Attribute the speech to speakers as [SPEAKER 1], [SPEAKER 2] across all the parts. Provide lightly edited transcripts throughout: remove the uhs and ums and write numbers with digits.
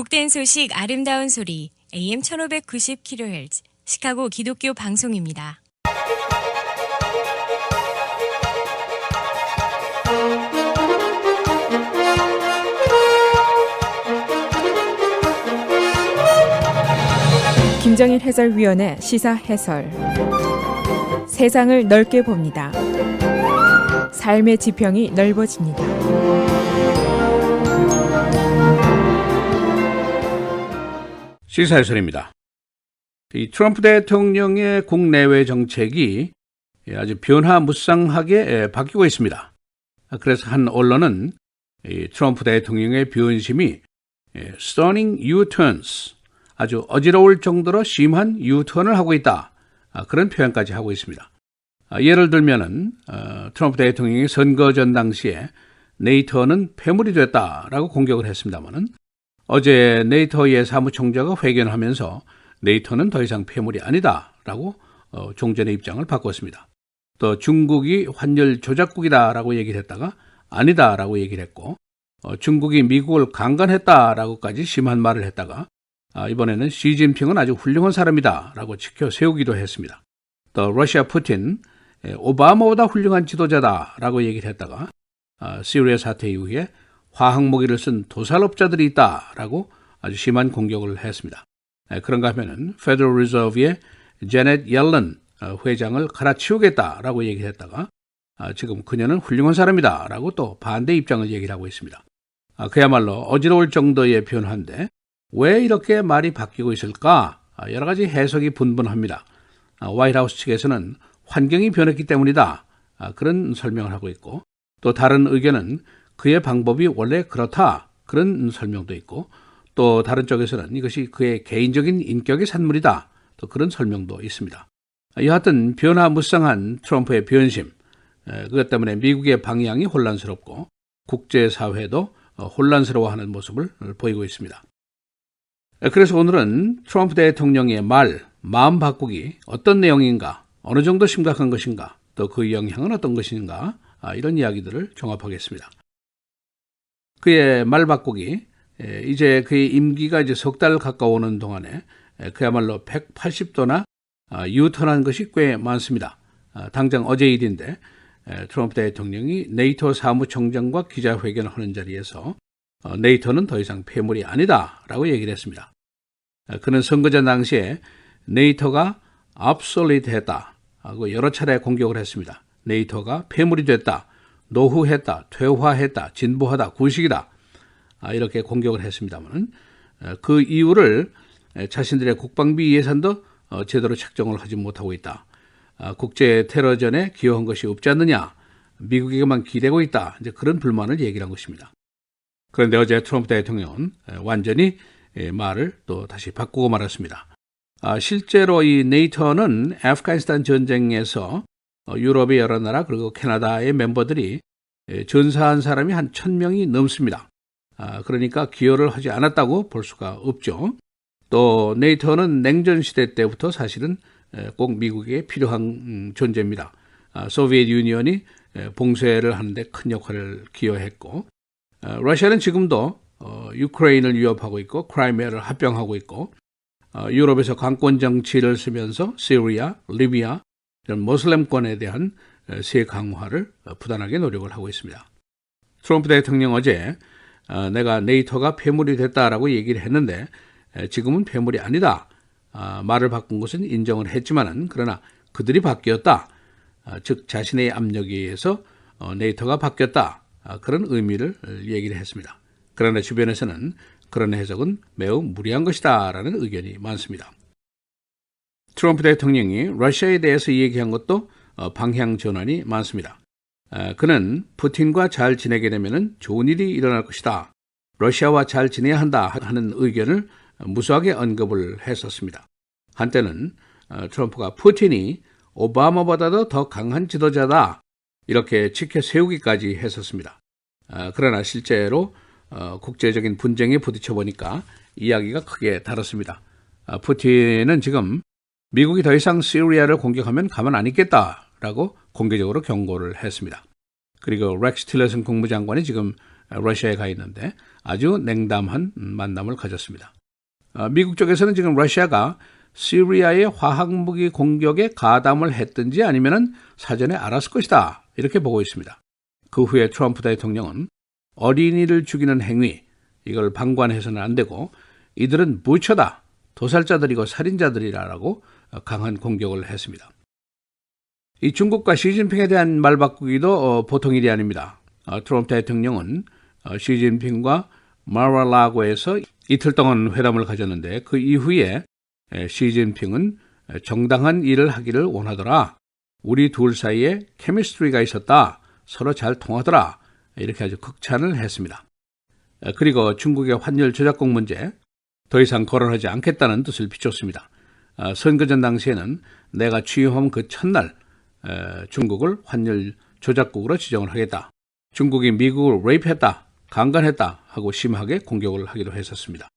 [SPEAKER 1] 복된 소식 아름다운 소리 AM 1590kHz 시카고 기독교 방송입니다.
[SPEAKER 2] 김정일 해설위원의 시사 해설. 세상을 넓게 봅니다. 삶의 지평이 넓어집니다.
[SPEAKER 3] 시사 해설입니다. 이 트럼프 대통령의 국내외 정책이 아주 변화무쌍하게 바뀌고 있습니다. 그래서 한 언론은 이 트럼프 대통령의 변심이 stunning U-turns, 아주 어지러울 정도로 심한 U-turn을 하고 있다. 그런 표현까지 하고 있습니다. 예를 들면은 트럼프 대통령이 선거전 당시에 네이터는 폐물이 됐다라고 공격을 했습니다만은 어제 네이터의 사무총재가 회견하면서 네이터는 더 이상 폐물이 아니다라고 종전의 입장을 바꿨습니다. 또 중국이 환율 조작국이다라고 얘기를 했다가 아니다라고 얘기를 했고 중국이 미국을 강간했다라고까지 심한 말을 했다가 이번에는 시진핑은 아주 훌륭한 사람이다라고 지켜 세우기도 했습니다. 또 러시아 푸틴 오바마보다 훌륭한 지도자다라고 얘기를 했다가 시리아 사태 이후에 화학무기를 쓴 도살업자들이 있다라고 아주 심한 공격을 했습니다. 그런가 하면은 Federal Reserve의 제넷 옐런 회장을 갈아치우겠다라고 얘기를 했다가 지금 그녀는 훌륭한 사람이다라고 또 반대 입장을 얘기를 하고 있습니다. 그야말로 어지러울 정도의 변화인데 왜 이렇게 말이 바뀌고 있을까? 여러 가지 해석이 분분합니다. 화이트하우스 측에서는 환경이 변했기 때문이다. 그런 설명을 하고 있고 또 다른 의견은 그의 방법이 원래 그렇다. 그런 설명도 있고 또 다른 쪽에서는 이것이 그의 개인적인 인격의 산물이다. 또 그런 설명도 있습니다. 여하튼 변화무쌍한 트럼프의 변심, 그것 때문에 미국의 방향이 혼란스럽고 국제사회도 혼란스러워하는 모습을 보이고 있습니다. 그래서 오늘은 트럼프 대통령의 마음 바꾸기 어떤 내용인가, 어느 정도 심각한 것인가, 또 그 영향은 어떤 것인가, 이런 이야기들을 종합하겠습니다. 그의 말 바꾸기, 이제 그의 임기가 이제 석 달 가까워오는 동안에 그야말로 180도나 유턴한 것이 꽤 많습니다. 당장 어제 일인데 트럼프 대통령이 네이터 사무총장과 기자회견을 하는 자리에서 네이터는 더 이상 폐물이 아니다라고 얘기를 했습니다. 그는 선거전 당시에 네이터가 obsolete 했다 하고 여러 차례 공격을 했습니다. 네이터가 폐물이 됐다, 노후했다, 퇴화했다, 진보하다, 구식이다 이렇게 공격을 했습니다만 그 이유를 자신들의 국방비 예산도 제대로 책정을 하지 못하고 있다. 국제 테러전에 기여한 것이 없지 않느냐, 미국에게만 기대고 있다. 이제 그런 불만을 얘기를 한 것입니다. 그런데 어제 트럼프 대통령은 완전히 말을 또 다시 바꾸고 말았습니다. 실제로 이 네이터는 아프가니스탄 전쟁에서 유럽의 여러 나라 그리고 캐나다의 멤버들이 전사한 사람이 한 1000명이 넘습니다. 그러니까 기여를 하지 않았다고 볼 수가 없죠. 또 네이터는 냉전 시대 때부터 사실은 꼭 미국에 필요한 존재입니다. 소비에트 유니언이 봉쇄를 하는데 큰 역할을 기여했고 러시아는 지금도 유크레인을 위협하고 있고 크라이미아를 합병하고 있고 유럽에서 강권 정치를 쓰면서 시리아, 리비아 이런 모슬렘권에 대한 세 강화를 부단하게 노력을 하고 있습니다. 트럼프 대통령 어제 내가 네이터가 폐물이 됐다라고 얘기를 했는데 지금은 폐물이 아니다. 말을 바꾼 것은 인정을 했지만은 그러나 그들이 바뀌었다. 즉 자신의 압력에 의해서 네이터가 바뀌었다. 그런 의미를 얘기를 했습니다. 그러나 주변에서는 그런 해석은 매우 무리한 것이다 라는 의견이 많습니다. 트럼프 대통령이 러시아에 대해서 얘기한 것도 방향 전환이 많습니다. 그는 푸틴과 잘 지내게 되면 좋은 일이 일어날 것이다. 러시아와 잘 지내야 한다 하는 의견을 무수하게 언급을 했었습니다. 한때는 트럼프가 푸틴이 오바마보다도 더 강한 지도자다 이렇게 지켜 세우기까지 했었습니다. 그러나 실제로 국제적인 분쟁에 부딪혀 보니까 이야기가 크게 다릅니다. 푸틴은 지금 미국이 더 이상 시리아를 공격하면 가만 안 있겠다라고 공개적으로 경고를 했습니다. 그리고 렉스 틸러슨 국무장관이 지금 러시아에 가 있는데 아주 냉담한 만남을 가졌습니다. 미국 쪽에서는 지금 러시아가 시리아의 화학무기 공격에 가담을 했든지 아니면 사전에 알았을 것이다 이렇게 보고 있습니다. 그 후에 트럼프 대통령은 어린이를 죽이는 행위 이걸 방관해서는 안 되고 이들은 부처다, 도살자들이고 살인자들이라고 강한 공격을 했습니다. 이 중국과 시진핑에 대한 말 바꾸기도 보통 일이 아닙니다. 트럼프 대통령은 시진핑과 마라라고에서 이틀 동안 회담을 가졌는데 그 이후에 시진핑은 정당한 일을 하기를 원하더라. 우리 둘 사이에 케미스트리가 있었다. 서로 잘 통하더라. 이렇게 아주 극찬을 했습니다. 그리고 중국의 환율 조작국 문제 더 이상 거론하지 않겠다는 뜻을 비췄습니다. 선거전 당시에는 내가 취임한 그 첫날 중국을 환율 조작국으로 지정을 하겠다. 중국이 미국을 레이프했다, 강간했다 하고 심하게 공격을 하기로 했었습니다.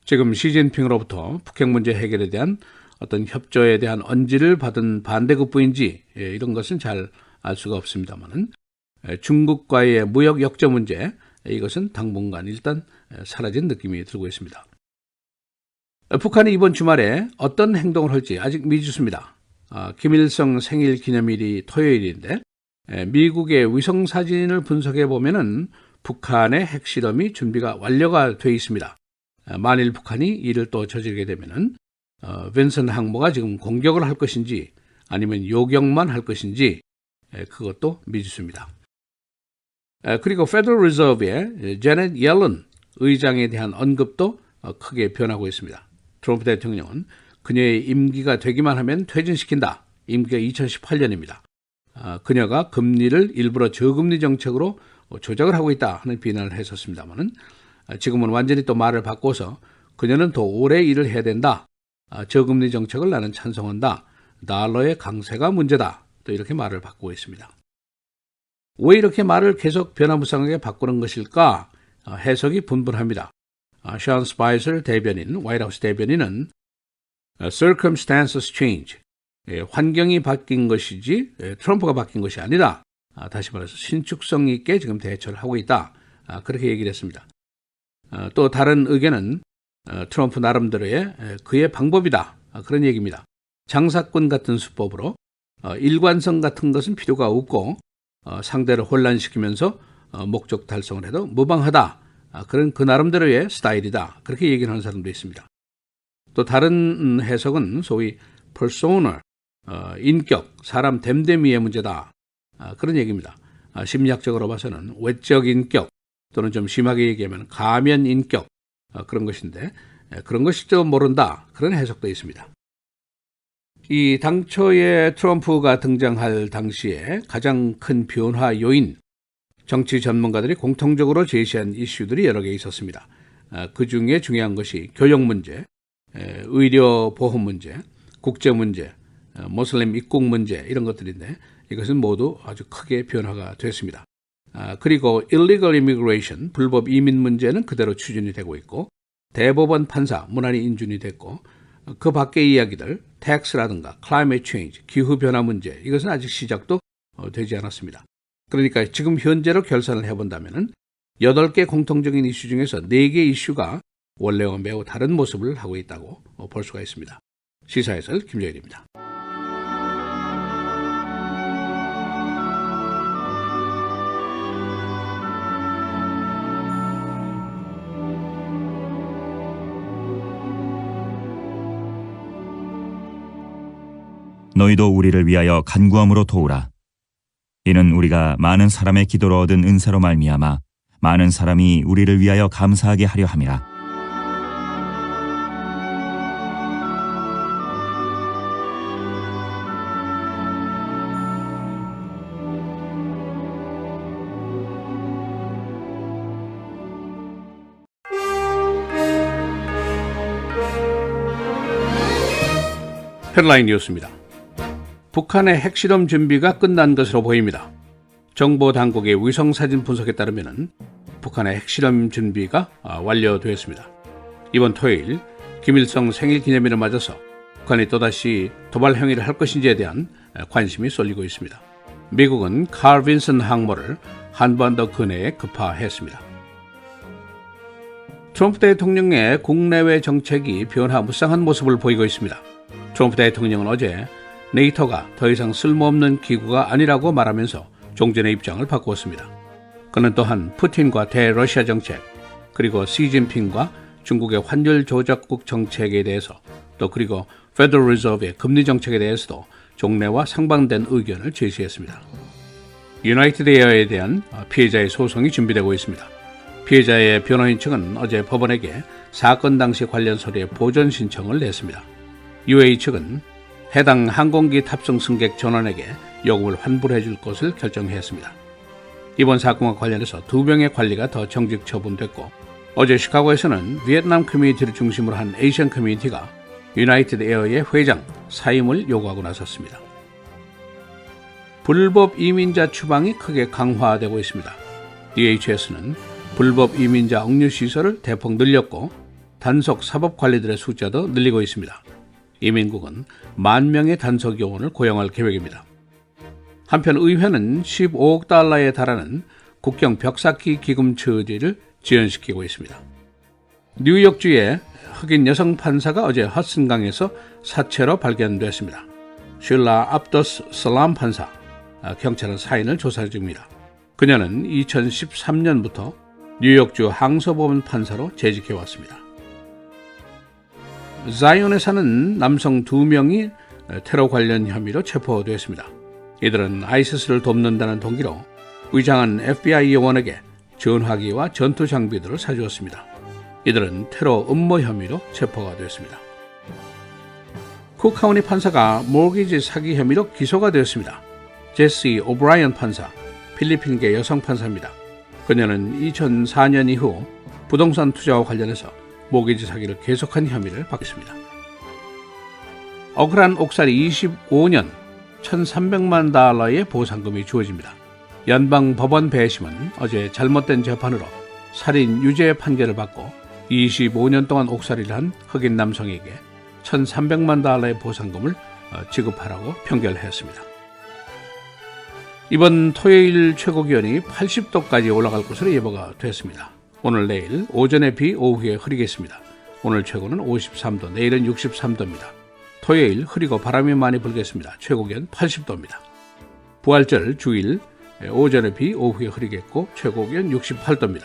[SPEAKER 3] 지금 시진핑으로부터 북핵 문제 해결에 대한 어떤 협조에 대한 언지를 받은 반대급부인지 이런 것은 잘 알 수가 없습니다만 중국과의 무역 역저 문제 이것은 당분간 일단 사라진 느낌이 들고 있습니다. 북한이 이번 주말에 어떤 행동을 할지 아직 미지수입니다. 김일성 생일 기념일이 토요일인데 미국의 위성 사진을 분석해 보면은 북한의 핵실험이 준비가 완료가 되어 있습니다. 만일 북한이 이를 또 저지르게 되면은 벤슨 항모가 지금 공격을 할 것인지 아니면 요격만 할 것인지 그것도 미지수입니다. 그리고 페더럴 리저브의 제넷 옐런 의장에 대한 언급도 크게 변하고 있습니다. 트럼프 대통령은 그녀의 임기가 되기만 하면 퇴진시킨다. 임기가 2018년입니다. 그녀가 금리를 일부러 저금리 정책으로 조작을 하고 있다 하는 비난을 했었습니다만 지금은 완전히 또 말을 바꿔서 그녀는 더 오래 일을 해야 된다. 저금리 정책을 나는 찬성한다. 달러의 강세가 문제다. 또 이렇게 말을 바꾸고 있습니다. 왜 이렇게 말을 계속 변화무쌍하게 바꾸는 것일까? 해석이 분분합니다. 션 스파이서 대변인, 화이트하우스 대변인은 circumstances change, 환경이 바뀐 것이지 트럼프가 바뀐 것이 아니라 다시 말해서 신축성 있게 지금 대처를 하고 있다. 그렇게 얘기를 했습니다. 또 다른 의견은 트럼프 나름대로의 그의 방법이다. 그런 얘기입니다. 장사꾼 같은 수법으로 일관성 같은 것은 필요가 없고 상대를 혼란시키면서 목적 달성을 해도 무방하다. 그런 그 나름대로의 스타일이다. 그렇게 얘기를 하는 사람도 있습니다. 또 다른 해석은 소위 persona, 인격, 사람 됨됨이의 문제다. 그런 얘기입니다. 심리학적으로 봐서는 외적 인격 또는 좀 심하게 얘기하면 가면 인격 그런 것인데 그런 것일지도 모른다. 그런 해석도 있습니다. 이 당초에 트럼프가 등장할 당시에 가장 큰 변화 요인, 정치 전문가들이 공통적으로 제시한 이슈들이 여러 개 있었습니다. 그 중에 중요한 것이 교역 문제, 의료 보험 문제, 국제 문제, 모슬림 입국 문제 이런 것들인데 이것은 모두 아주 크게 변화가 됐습니다. 그리고 illegal immigration, 불법 이민 문제는 그대로 추진이 되고 있고 대법원 판사 문안이 인준이 됐고 그 밖의 이야기들, 텍스라든가 climate change, 기후변화 문제 이것은 아직 시작도 되지 않았습니다. 그러니까 지금 현재로 결산을 해본다면 8개 공통적인 이슈 중에서 4개 이슈가 원래와 매우 다른 모습을 하고 있다고 볼 수가 있습니다. 시사해설 김정일입니다.
[SPEAKER 4] 너희도 우리를 위하여 간구함으로 도우라. 이는 우리가 많은 사람의 기도로 얻은 은사로 말미암아 많은 사람이 우리를 위하여 감사하게 하려 함이라.
[SPEAKER 3] 헤드라인 뉴스입니다. 북한의 핵실험 준비가 끝난 것으로 보입니다. 정보 당국의 위성사진 분석에 따르면 북한의 핵실험 준비가 완료되었습니다. 이번 토요일 김일성 생일 기념일을 맞아서 북한이 또다시 도발 행위를 할 것인지에 대한 관심이 쏠리고 있습니다. 미국은 칼 빈슨 항모를 한반도 근해에 급파했습니다. 트럼프 대통령의 국내외 정책이 변화무쌍한 모습을 보이고 있습니다. 트럼프 대통령은 어제 네이토가 더 이상 쓸모없는 기구가 아니라고 말하면서 종전의 입장을 바꾸었습니다. 그는 또한 푸틴과 대러시아 정책, 그리고 시진핑과 중국의 환율 조작국 정책에 대해서, 또 그리고 페더럴 리저브의 금리 정책에 대해서도 종래와 상반된 의견을 제시했습니다. 유나이티드 에어에 대한 피해자의 소송이 준비되고 있습니다. 피해자의 변호인 측은 어제 법원에게 사건 당시 관련 서류의 보전 신청을 냈습니다. UAE 측은 해당 항공기 탑승 승객 전원에게 요금을 환불해 줄 것을 결정했습니다. 이번 사건과 관련해서 2명의 관리가 더 정직 처분됐고, 어제 시카고에서는 비엔남 커뮤니티를 중심으로 한 에이션 커뮤니티가 유나이티드 에어의 회장 사임을 요구하고 나섰습니다. 불법 이민자 추방이 크게 강화되고 있습니다. DHS는 불법 이민자 억류 시설을 대폭 늘렸고, 단속 사법 관리들의 숫자도 늘리고 있습니다. 이민국은 10,000명의 단속 요원을 고용할 계획입니다. 한편 의회는 15억 달러에 달하는 국경 벽쌓기 기금 처지를 지연시키고 있습니다. 뉴욕주의 흑인 여성 판사가 어제 허슨강에서 사체로 발견됐습니다. 쉴라 압더스 슬람 판사, 경찰은 사인을 조사 중입니다. 그녀는 2013년부터 뉴욕주 항소법원 판사로 재직해왔습니다. 자이온에 사는 남성 2명이 테러 관련 혐의로 체포됐습니다. 이들은 아이시스를 돕는다는 동기로 위장한 FBI 요원에게 전화기와 전투 장비들을 사주었습니다. 이들은 테러 음모 혐의로 체포가 됐습니다. 쿡카운티 판사가 모기지 사기 혐의로 기소가 되었습니다. 제시 오브라이언 판사, 필리핀계 여성 판사입니다. 그녀는 2004년 이후 부동산 투자와 관련해서 모기지 사기를 계속한 혐의를 받고 있습니다. 억울한 옥살이 25년 1,300만 달러의 보상금이 주어집니다. 연방법원 배심은 어제 잘못된 재판으로 살인 유죄 판결을 받고 25년 동안 옥살이를 한 흑인 남성에게 1,300만 달러의 보상금을 지급하라고 판결했습니다. 이번 토요일 최고기온이 80도까지 올라갈 것으로 예보가 됐습니다. 오늘 내일 오전에 비, 오후에 흐리겠습니다. 오늘 최고는 53도, 내일은 63도입니다. 토요일 흐리고 바람이 많이 불겠습니다. 최고기온 80도입니다. 부활절 주일 오전에 비, 오후에 흐리겠고 최고기온 68도입니다.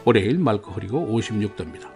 [SPEAKER 3] 월요일 맑고 흐리고 56도입니다.